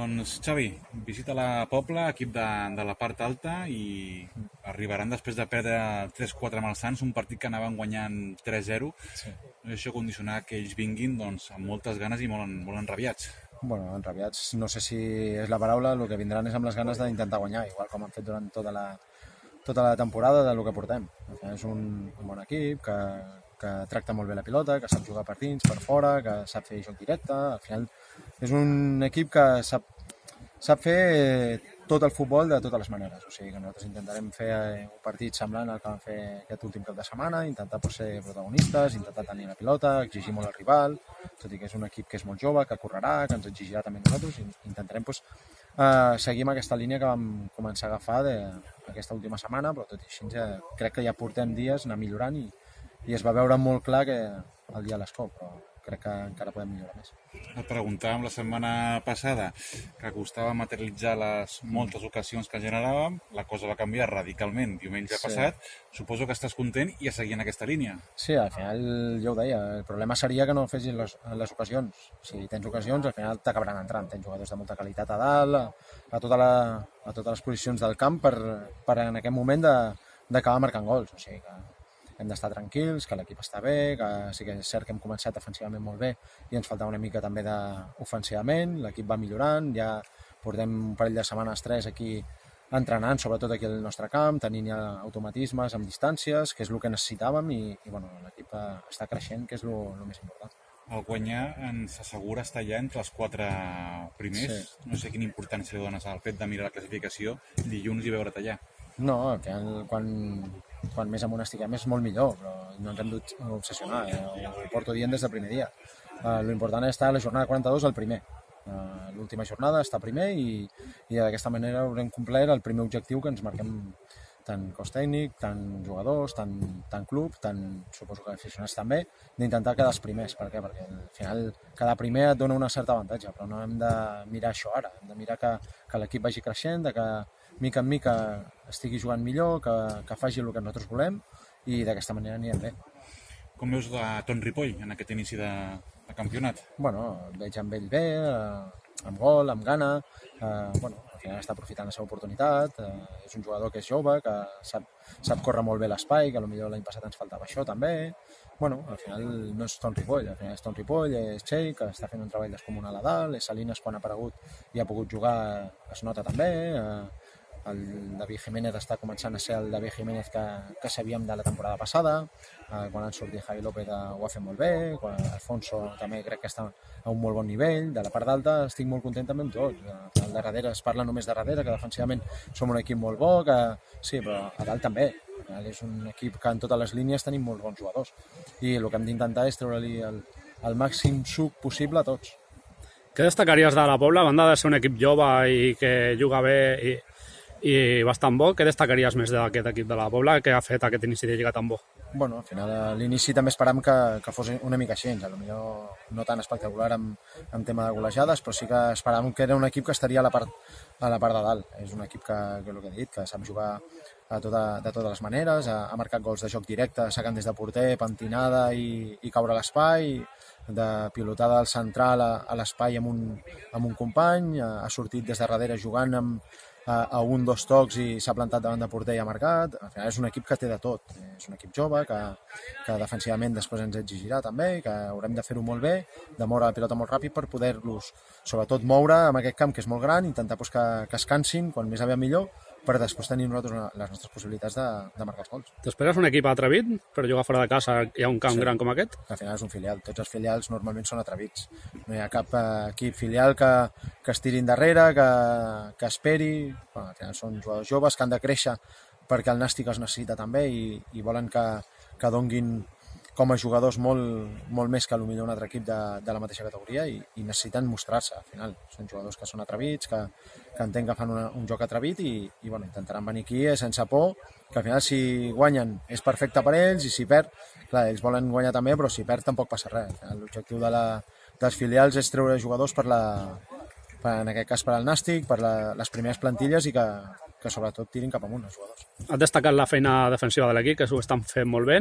Doncs, Xavi, visita la Pobla, equip de la part alta, i arribaran després de perdre 3-4 amb el Sants, un partit que anaven guanyant 3-0. Sí. No és això condicionar que ells vinguin doncs, amb moltes ganes i molt enrabiats. Bueno, enrabiats, no sé si és la paraula, el que vindran és amb les ganes d'intentar guanyar, igual com han fet durant tota la temporada de lo que portem. És un bon equip que tracta molt bé la pilota, que sap jugar per dins, per fora, que sap fer joc directe. Al final és un equip que sap fer tot el futbol de totes les maneres. O sigui que nosaltres intentarem fer un partit semblant al que vam fer aquest últim cap de setmana, intentar ser protagonistes, intentar tenir la pilota, exigir molt al rival, tot i que és un equip que és molt jove, que correrà, que ens exigirà també nosaltres, i intentarem seguir amb aquesta línia que vam començar a agafar aquesta última setmana, però tot i així crec que ja portem dies anar millorant i es va veure molt clar que el dia a l'escó, però crec que encara podem millorar més. Et preguntàvem la setmana passada que costava materialitzar les moltes ocasions que generàvem, la cosa va canviar radicalment diumenge passat. Suposo que estàs content i a seguir en aquesta línia. Sí, al final jo ho deia, el problema seria que no fessin les ocasions. Si tens ocasions, al final t'acabaran entrant. Tens jugadors de molta qualitat a dalt, a totes les posicions del camp per en aquest moment d'acabar marcant gols. O sigui que hem d'estar tranquils, que l'equip està bé, que sí que és cert que hem començat defensivament molt bé i ens faltava una mica també ofensivament, l'equip va millorant, ja portem un parell de setmanes, 3 aquí entrenant, sobretot aquí al nostre camp, tenint ja automatismes amb distàncies, que és el que necessitàvem i bueno, l'equip està creixent, que és el més important. El guanyar ens assegura estar ja entre els 4 primers. Sí. No sé quina importància li dones al fet de mirar la classificació dilluns i veure't allà. No, al final, quan més amunt estiguem és molt millor, però no ens hem d'obsessionar, ho porto dient des del primer dia. L'important és estar a la jornada 42 al primer. L'última jornada està primer i d'aquesta manera haurem complert el primer objectiu que ens marquem tant cos tècnic, tant jugadors, tant club, suposo que aficionats també, d'intentar quedar els primers. Per què? Perquè al final quedar primer et dona una certa avantatge, però no hem de mirar això ara, hem de mirar que l'equip vagi creixent, que mica en mica estigui jugant millor, que faci el que nosaltres volem i d'aquesta manera anirem bé. Com veus la Ton Ripoll en aquest inici de campionat? Bueno, el veig amb ell bé, amb gol, amb gana, al final està aprofitant la seva oportunitat, és un jugador que és jove, que sap córrer molt bé l'espai, que potser l'any passat ens faltava això també. Al final no és Ton Ripoll, al final és Ton Ripoll, és Txell, que està fent un treball descomunal a dalt, és Salinas quan ha aparegut i ha pogut jugar, es nota també, el David Jiménez està començant a ser el David Jiménez que sabíem de la temporada passada, quan han sortit Javi López ho ha fet molt bé, quan Alfonso també crec que està a un molt bon nivell, de la part d'alta estic molt content també amb tot, al darrere es parla només de darrere, que defensivament som un equip molt bo, que sí, però a dalt també, és un equip que en totes les línies tenim molts bons jugadors i el que hem d'intentar és treure-li el màxim suc possible a tots. Què destacaries de la Pobla, a banda de ser un equip jove i que juga bé i bastant bo, què destacaries més d'aquest equip de la Pobla que ha fet aquest inici de Lliga tan bo? Al final a l'inici també esperàvem que fos una mica així, potser no tan espectacular en tema de golejades, però sí que esperàvem que era un equip que estaria a la part de dalt. És un equip que el que he dit, que sap jugar de totes les maneres, ha marcat gols de joc directe, sacant des de porter, pentinada i caure a l'espai, de pilotada al central a l'espai amb un company, ha sortit des de darrere jugant a 1-2 tocs i s'ha plantat davant de porter i ha marcat. Al final és un equip que té de tot, és un equip jove que defensivament després ens exigirà també, que haurem de fer-ho molt bé, de moure la pilota molt ràpid per poder-los sobretot moure en aquest camp que és molt gran, intentar que es cansin quan més aviat millor, per després tenir nosaltres les nostres possibilitats de marcar els gols. T'esperes un equip atrevit per jugar fora de casa i a un camp gran com aquest? Al final és un filial, tots els filials normalment són atrevits. No hi ha cap equip filial que es tiri endarrere, que esperi. Al final són jugadors joves que han de créixer perquè el Nàstic els necessita també i volen que donguin com a jugadors molt més que potser un altre equip de la mateixa categoria i necessiten mostrar-se. Al final són jugadors que són atrevits, que entenc que fan un joc atrevit i intentaran venir aquí sense por, que al final si guanyen és perfecte per ells i si perd, clar, ells volen guanyar també, però si perd tampoc passa res. L'objectiu dels filials és treure jugadors en aquest cas per al Nàstic, per les primeres plantilles i que sobretot tirin cap amunt els jugadors. Has destacat la feina defensiva de l'equip, que s'ho estan fent molt bé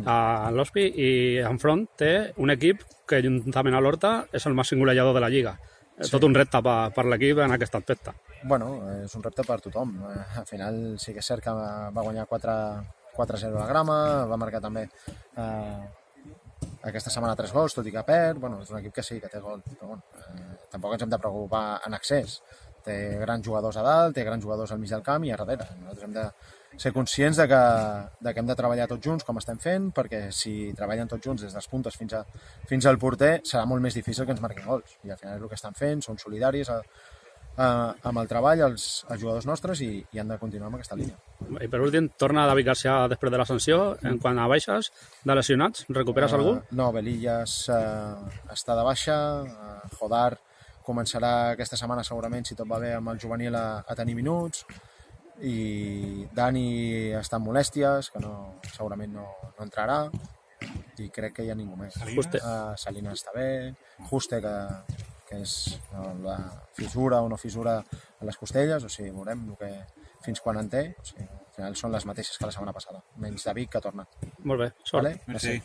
a l'Hospi, i enfront té un equip que juntament a l'Horta és el màxim golejador de la Lliga. tot un repte per l'equip en aquest aspecte. Bueno, és un repte per tothom. Al final sí que és cert que va guanyar 4-0 la Grama, va marcar també aquesta setmana 3 gols, tot i que perd. Bueno, és un equip que sí, que té gol, però bueno, tampoc ens hem de preocupar en excés. Té grans jugadors a dalt, té grans jugadors al mig del camp i a darrere. Nosaltres hem de ser conscients de que hem de treballar tots junts com estem fent, perquè si treballen tots junts des dels puntes fins al porter serà molt més difícil que ens marquin gols. I al final és el que estan fent, són solidaris amb el treball els jugadors nostres i han de continuar amb aquesta línia. I per últim, torna David Garcia després de la sanció. En quant a baixes de lesionats, recuperes algú? No, Belillas està de baixa, Jodar començarà aquesta setmana segurament, si tot va bé, amb el juvenil a tenir minuts, i Dani està amb molèsties, que segurament no entrarà, i crec que hi ha ningú més. Salinas està bé, Juste, que és la fissura o no fissura a les costelles, o sigui, veurem fins quan en té, o sigui, al final són les mateixes que la setmana passada, menys David, que torna. Molt bé, sort. Vale? Merci.